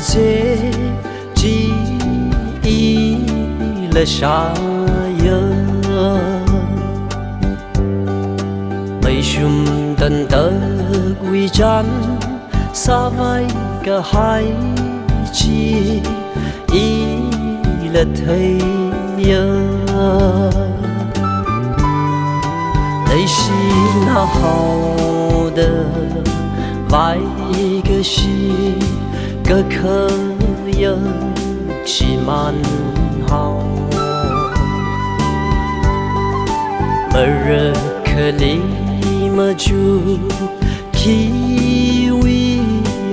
些记忆了啥呀？没熊等的归站，撒外个海基一了太阳。内心那好的外个是个可以是蛮好，没人可里么就希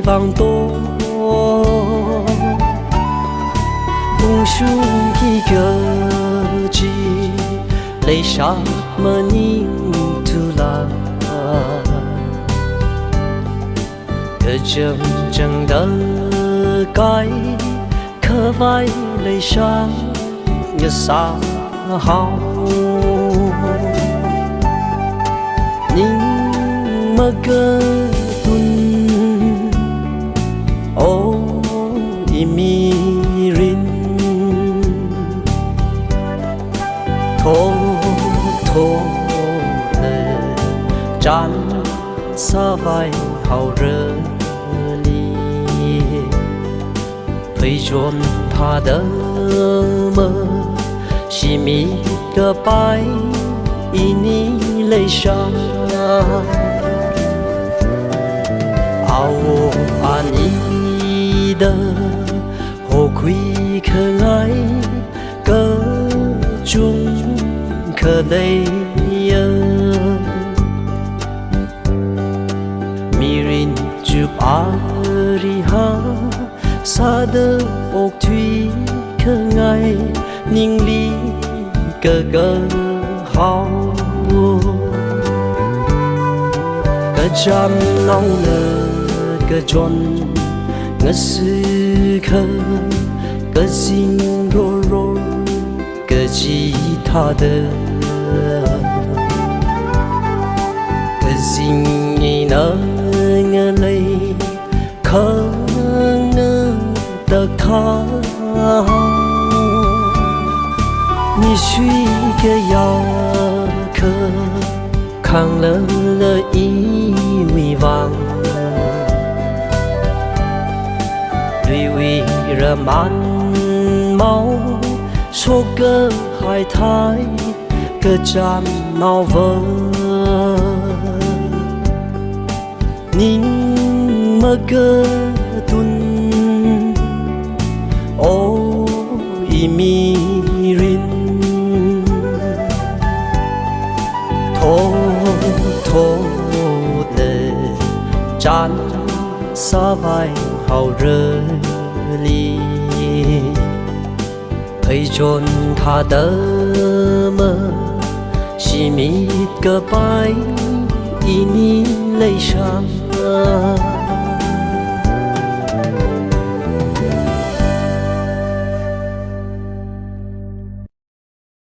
望多，梦想一个字，泪啥么你图啦？个真正的该可vai泪啥个啥好？你么个顿哦一米人，偷偷的站撒vai好热力，陪着他的梦，是米个白一你泪上。我爱你的后悔可爱各种可泪呀，迷人就把你哈撒的奥推可爱宁里个个好。个站闹了个转，个时刻个心弱弱个吉他的，个心里那个泪可能的他，你是个要可。看了遗忘，对为了满毛说个海苔个站毛纹，你么个顿哦一迷人。偷的站撒vai好热力，陪着他的梦，是米个白一你泪上。